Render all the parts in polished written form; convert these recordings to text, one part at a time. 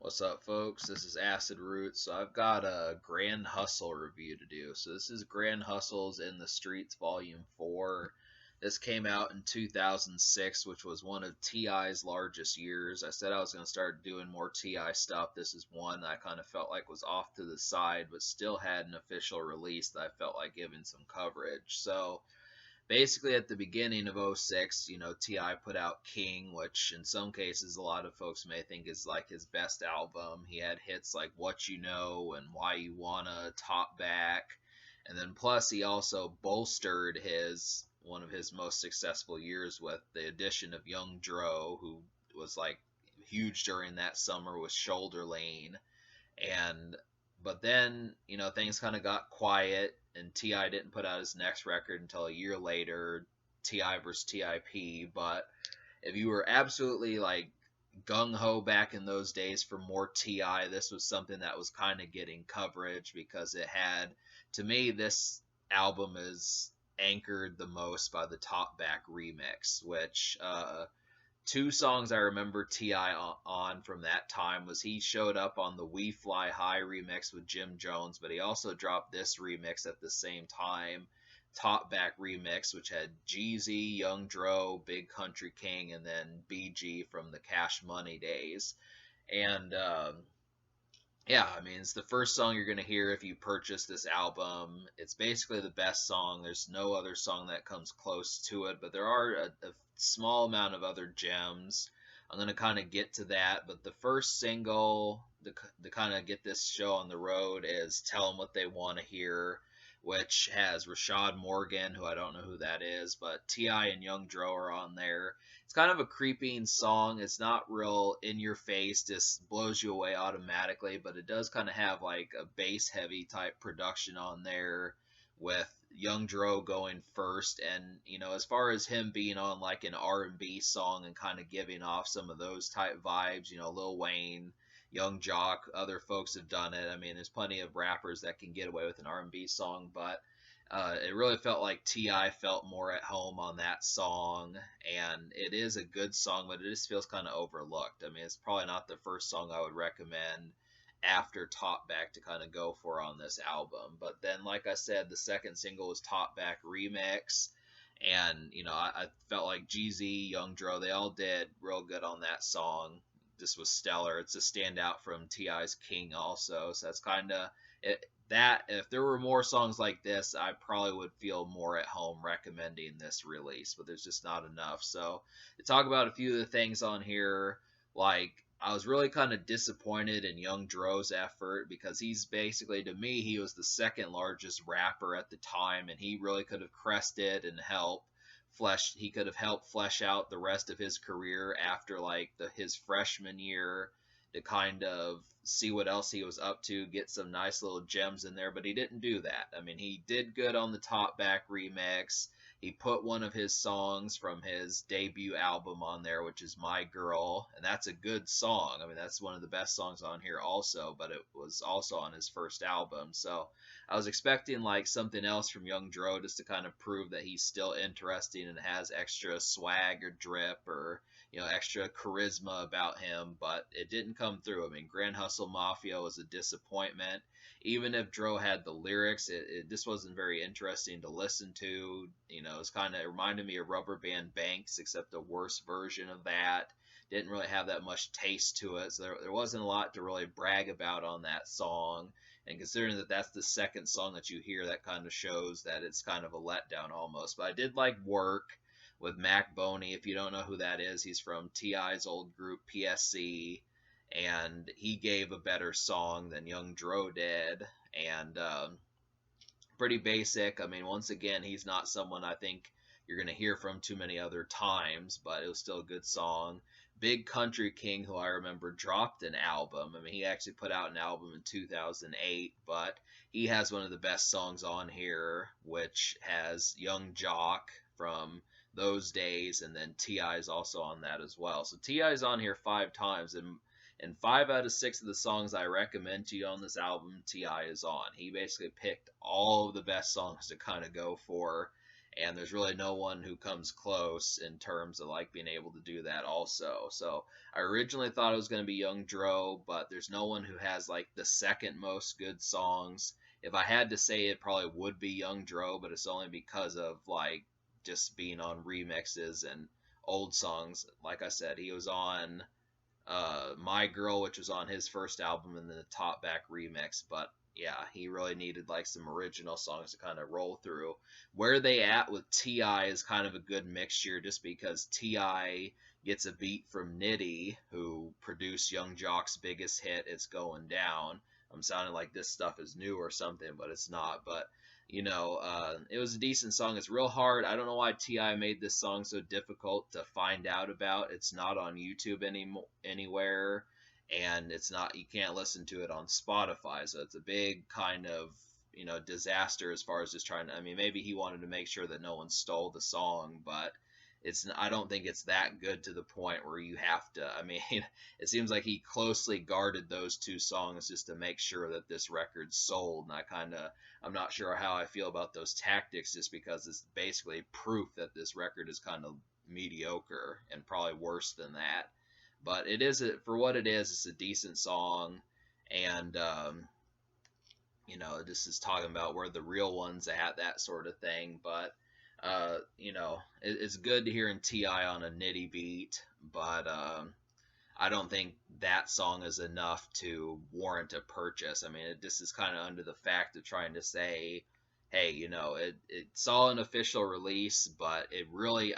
What's up, folks? This is Acid Roots. So I've got a Grand Hustle review to do. So this is Grand Hustles in the Streetz Volume 4. This came out in 2006, which was one of T.I.'s largest years. I said I was going to start doing more T.I. stuff. This is one that I kind of felt like was off to the side, but still had an official release that I felt like giving some coverage. So basically at the beginning of '06, T.I. put out King, which in some cases a lot of folks may think is like his best album. He had hits like What You Know and Why You Wanna, Top Back, and then plus he also bolstered his one of his most successful years with the addition of Young Dro, who was like huge during that summer with Shoulder Lane. And but then, things kind of got quiet, and Ti didn't put out his next record until a year later, Ti versus Tip. But if you were absolutely like gung ho back in those days for more Ti, this was something that was kind of getting coverage because it had, to me, this album is anchored the most by the Top Back remix, which two songs I remember Ti on from that time was he showed up on the We Fly High remix with Jim Jones, but he also dropped this remix at the same time, Top Back remix, which had Jeezy, Young Dro, Big Country King, and then BG from the Cash Money days. And yeah, I mean, it's the first song you're going to hear if you purchase this album. It's basically the best song. There's no other song that comes close to it, but there are a small amount of other gems. I'm going to kind of get to that, but the first single to kind of get this show on the road is Tell Them What They Want to Hear, which has Rashad Morgan, who I don't know who that is, but T.I. and Young Dro are on there. It's kind of a creeping song. It's not real in your face, just blows you away automatically, but it does kind of have like a bass heavy type production on there with Young Dro going first. And as far as him being on like an R&B song and kind of giving off some of those type vibes, Lil Wayne, Young Jock, other folks have done it. I mean, there's plenty of rappers that can get away with an R&B song, but it really felt like Ti felt more at home on that song, and it is a good song, but it just feels kind of overlooked. I mean, it's probably not the first song I would recommend after Top Back to kind of go for on this album. But then, like I said, the second single was Top Back Remix, and I felt like Jeezy, Young Dro, they all did real good on that song. This was stellar. It's a standout from Ti's King also, so that's kind of it. That if there were more songs like this, I probably would feel more at home recommending this release, but there's just not enough. So to talk about a few of the things on here, like I was really kind of disappointed in Young Dro's effort because he's basically, to me, he was the second largest rapper at the time, and he really could have crested and helped he could have helped flesh out the rest of his career after like his freshman year to kind of see what else he was up to, get some nice little gems in there, but he didn't do that. I mean, he did good on the Top Back remix. He put one of his songs from his debut album on there, which is My Girl, and that's a good song. I mean, that's one of the best songs on here also, but it was also on his first album. So I was expecting like something else from Young Dro just to kind of prove that he's still interesting and has extra swag or drip or extra charisma about him, but it didn't come through. I mean, Grand Hustle Mafia was a disappointment. Even if Dro had the lyrics, it just wasn't very interesting to listen to. It's kind of, it reminded me of Rubber Band Banks, except a worse version of that. Didn't really have that much taste to it, so there wasn't a lot to really brag about on that song. And considering that that's the second song that you hear, that kind of shows that it's kind of a letdown almost. But I did like Work with Mac Boney. If you don't know who that is, he's from T.I.'s old group PSC, and he gave a better song than Young Dro did. And pretty basic. I mean, once again, he's not someone I think you're going to hear from too many other times, but it was still a good song. Big Country King, who I remember dropped an album. I mean, he actually put out an album in 2008, but he has one of the best songs on here, which has Young Jock from those days, and then T.I. is also on that as well. So T.I. is on here 5 times, and 5 out of 6 of the songs I recommend to you on this album, T.I. is on. He basically picked all of the best songs to kind of go for, and there's really no one who comes close in terms of like being able to do that also. So I originally thought it was going to be Young Dro, but there's no one who has like the second most good songs. If I had to say, it probably would be Young Dro, but it's only because of like just being on remixes and old songs. Like I said, he was on My Girl, which was on his first album, and then the Top Back remix. But yeah, he really needed like some original songs to kind of roll through. Where They At with Ti is kind of a good mixture, just because Ti gets a beat from Nitty, who produced Young Jock's biggest hit, "It's Going Down." I'm sounding like this stuff is new or something, but it's not. But it was a decent song. It's real hard. I don't know why Ti made this song so difficult to find out about. It's not on YouTube anywhere, and it's not. You can't listen to it on Spotify. So it's a big kind of disaster as far as just trying to. I mean, maybe he wanted to make sure that no one stole the song, but I don't think it's that good to the point where you have to. I mean, it seems like he closely guarded those two songs just to make sure that this record sold, and I'm not sure how I feel about those tactics, just because it's basically proof that this record is kind of mediocre and probably worse than that. But for what it is, it's a decent song, and this is talking about where the real ones at, that sort of thing. But it's good to hear Ti on a Nitty beat, but I don't think that song is enough to warrant a purchase. I mean, this is kind of under the fact of trying to say, hey, it saw an official release, but I really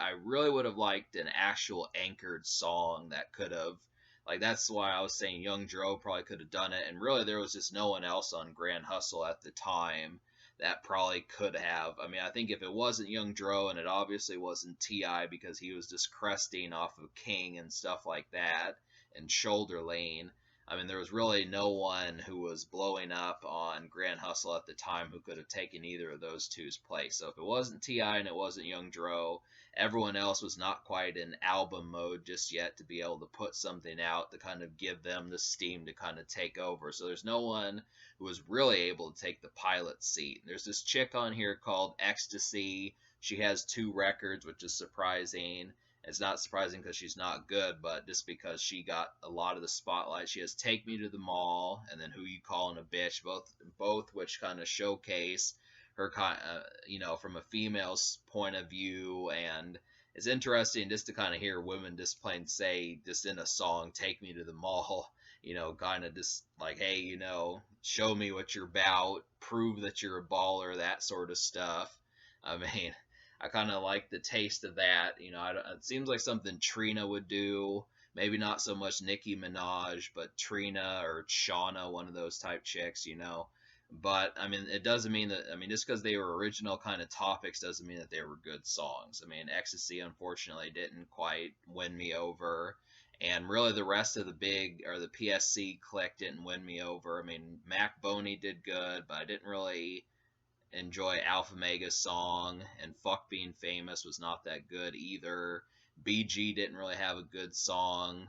would have liked an actual anchored song that could have, like, that's why I was saying Young Dro probably could have done it, and really there was just no one else on Grand Hustle at the time that probably could have. I mean, I think if it wasn't Young Dro, and it obviously wasn't Ti because he was just cresting off of King and stuff like that, and Shoulder Lane, I mean, there was really no one who was blowing up on Grand Hustle at the time who could have taken either of those two's place. So if it wasn't Ti and it wasn't Young Dro, everyone else was not quite in album mode just yet to be able to put something out to kind of give them the steam to kind of take over. So there's no one who was really able to take the pilot seat. There's this chick on here called Ecstasy. She has 2 records, which is surprising. It's not surprising because she's not good, but just because she got a lot of the spotlight. She has "Take Me to the Mall" and then "Who You Callin' a Bitch," both which kind of showcase her from a female's point of view. And it's interesting just to kind of hear women just plain say, just in a song, "Take me to the mall," kind of just like, hey, show me what you're about, prove that you're a baller, that sort of stuff. I mean, I kind of like the taste of that. It seems like something Trina would do. Maybe not so much Nicki Minaj, but Trina or Shauna, one of those type chicks. But I mean, it doesn't mean that. I mean, just because they were original kind of topics doesn't mean that they were good songs. I mean, Ecstasy unfortunately didn't quite win me over, and really the rest of the PSC clique didn't win me over. I mean, Mac Boney did good, but I didn't really enjoy Alpha Mega's song, and Fuck Being Famous was not that good either. BG didn't really have a good song.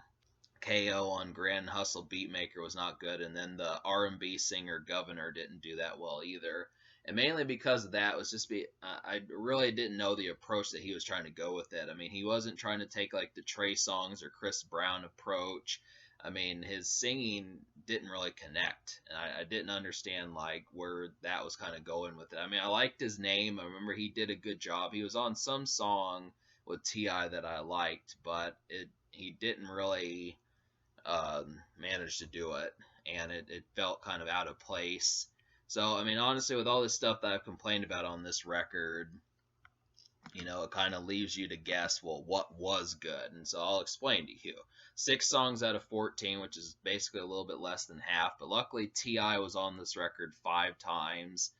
KO on Grand Hustle Beatmaker was not good, and then the R&B singer Governor didn't do that well either. And mainly because of that was I really didn't know the approach that he was trying to go with it. I mean, he wasn't trying to take like the Trey Songz or Chris Brown approach. I mean, his singing didn't really connect, and I didn't understand like where that was kind of going with it. I mean, I liked his name. I remember he did a good job. He was on some song with Ti that I liked, but he didn't really manage to do it, and it felt kind of out of place. So, I mean, honestly, with all this stuff that I've complained about on this record, it kind of leaves you to guess, well, what was good? And so I'll explain to you. 6 songs out of 14, which is basically a little bit less than half. But luckily, Ti was on this record 5 times.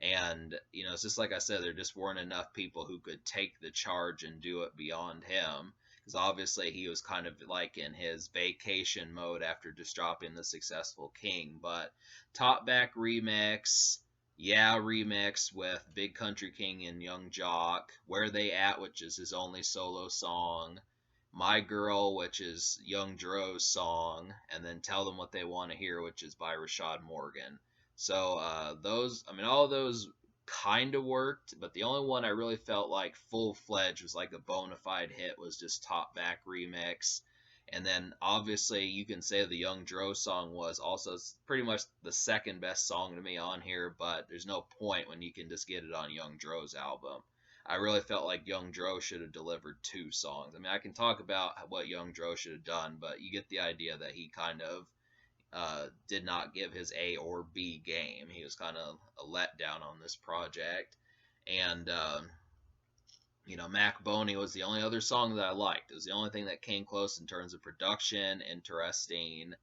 And, it's just like I said, there just weren't enough people who could take the charge and do it beyond him. Because obviously he was kind of like in his vacation mode after just dropping the successful King. But Top Back remix, Yeah remix with Big Country King and Young Jock, Where They At, which is his only solo song, My Girl, which is Young Dro's song, and then Tell Them What They Want to Hear, which is by Rashad Morgan. So all of those kind of worked, but the only one I really felt like full fledged was like a bona fide hit was just Top Back Remix. And then obviously you can say the Young Dro song was also pretty much the second best song to me on here, but there's no point when you can just get it on Young Dro's album. I really felt like Young Dro should have delivered two songs. I mean, I can talk about what Young Dro should have done, but you get the idea that he kind of did not give his A or B game. He was kind of a letdown on this project. And, Mac Boney was the only other song that I liked. It was the only thing that came close in terms of production, interesting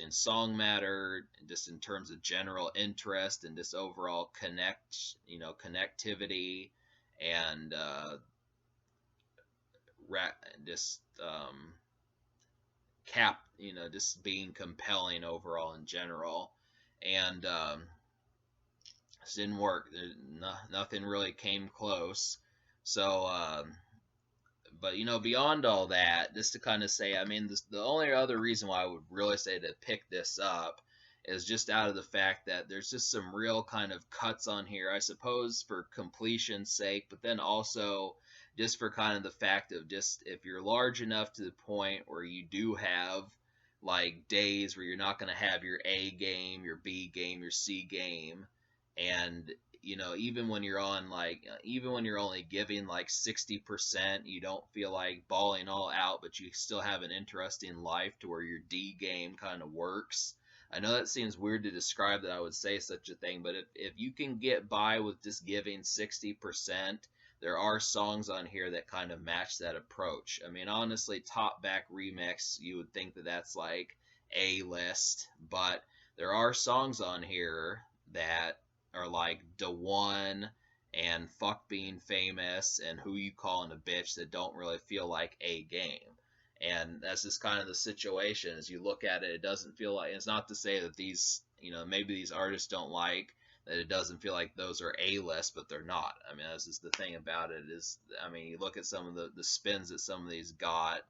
song matter, just in terms of general interest and just overall connectivity and just just being compelling overall in general. And this didn't work. Nothing really came close. So, but beyond all that, just to kind of say, I mean, the only other reason why I would really say to pick this up is just out of the fact that there's just some real kind of cuts on here, I suppose, for completion's sake, but then also just for kind of the fact of just if you're large enough to the point where you do have like days where you're not going to have your A game, your B game, your C game, and even when you're only giving like 60%, you don't feel like balling all out, but you still have an interesting life to where your D game kind of works. I know that seems weird to describe that I would say such a thing, but if you can get by with just giving 60%, there are songs on here that kind of match that approach. I mean, honestly, Top Back Remix, you would think that that's like A list, but there are songs on here that are like Da One and Fuck Being Famous and Who You Callin' a Bitch that don't really feel like a game. And that's just kind of the situation. As you look at it, it doesn't feel like, it's not to say that these, maybe these artists don't like that it doesn't feel like those are A-list, but they're not. I mean, that's just the thing about it is, I mean, you look at some of the spins that some of these got,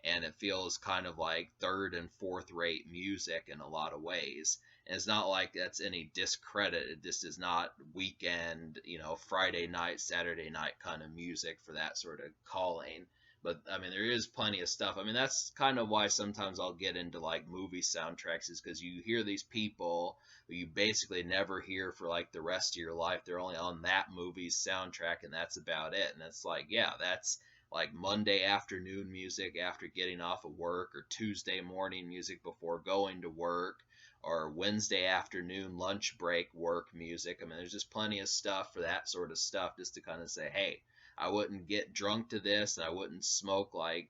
and it feels kind of like third and fourth rate music in a lot of ways. And it's not like that's any discredit. It just is not weekend, Friday night, Saturday night kind of music for that sort of calling. But I mean, there is plenty of stuff. I mean, that's kind of why sometimes I'll get into like movie soundtracks, is because you hear these people who you basically never hear for like the rest of your life. They're only on that movie's soundtrack, and that's about it. And it's like, yeah, that's like Monday afternoon music after getting off of work, or Tuesday morning music before going to work, or Wednesday afternoon lunch break work music. I mean, there's just plenty of stuff for that sort of stuff, just to kind of say, hey, I wouldn't get drunk to this, and I wouldn't smoke like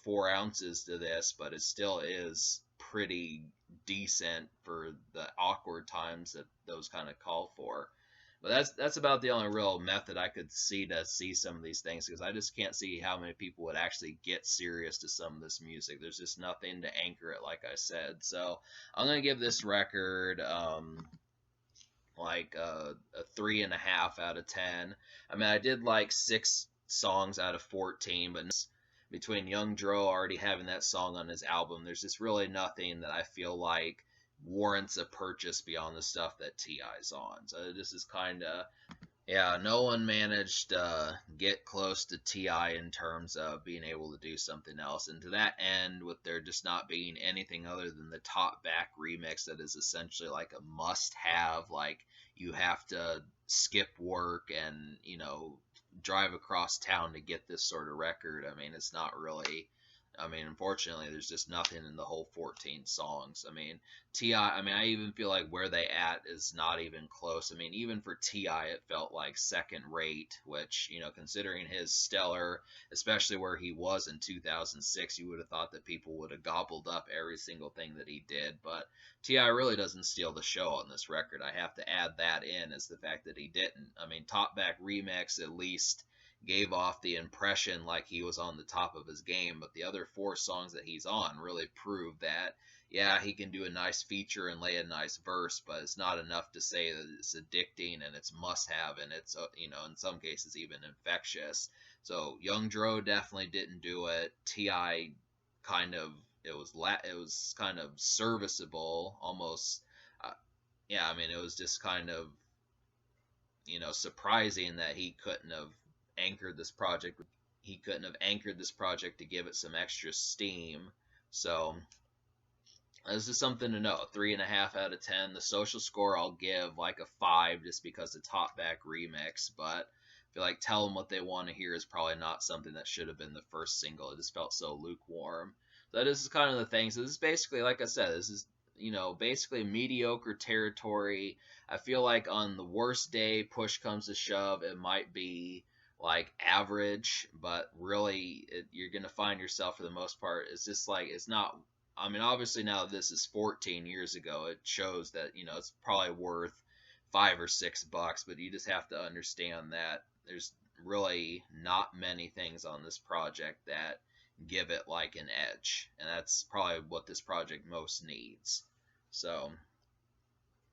4 ounces to this, but it still is pretty decent for the awkward times that those kind of call for. But that's about the only real method I could see to see some of these things, because I just can't see how many people would actually get serious to some of this music. There's just nothing to anchor it, like I said. So I'm gonna give this record like a 3.5 out of 10. I mean, I did like 6 songs out of 14, but between Young Dro already having that song on his album, there's just really nothing that I feel like warrants a purchase beyond the stuff that T.I.'s on. So this is kind of, yeah, no one managed to get close to T.I. in terms of being able to do something else. And to that end, with there just not being anything other than the Top Back remix that is essentially like a must-have, like you have to skip work and, drive across town to get this sort of record. I mean, it's not really, unfortunately, there's just nothing in the whole 14 songs. I mean, T.I., I even feel like Where They At is not even close. I mean, even for T.I., it felt like second rate, which, considering his stellar, especially where he was in 2006, you would have thought that people would have gobbled up every single thing that he did. But T.I. really doesn't steal the show on this record. I have to add that in, as the fact that he didn't. I mean, Top Back Remix at least gave off the impression like he was on the top of his game, but the other 4 songs that he's on really prove that, yeah, he can do a nice feature and lay a nice verse, but it's not enough to say that it's addicting and it's must-have, and it's, in some cases even infectious. So Young Dro definitely didn't do it. T.I. kind of, it was kind of serviceable, almost. Yeah, it was just kind of surprising that he couldn't have anchored this project. He couldn't have anchored this project to give it some extra steam. So this is something to know. 3.5 out of 10. The social score I'll give like a 5 just because it's hot back remix, but I feel like Tell Them What They Want to Hear is probably not something that should have been the first single. It just felt so lukewarm. So that is kind of the thing. So this is basically, like I said, this is basically mediocre territory. I feel like on the worst day, push comes to shove, it might be like average, but really you're gonna find yourself for the most part. It's just like it's not. I mean, obviously now this is 14 years ago. It shows that it's probably worth $5 or $6, but you just have to understand that there's really not many things on this project that give it like an edge, and that's probably what this project most needs. So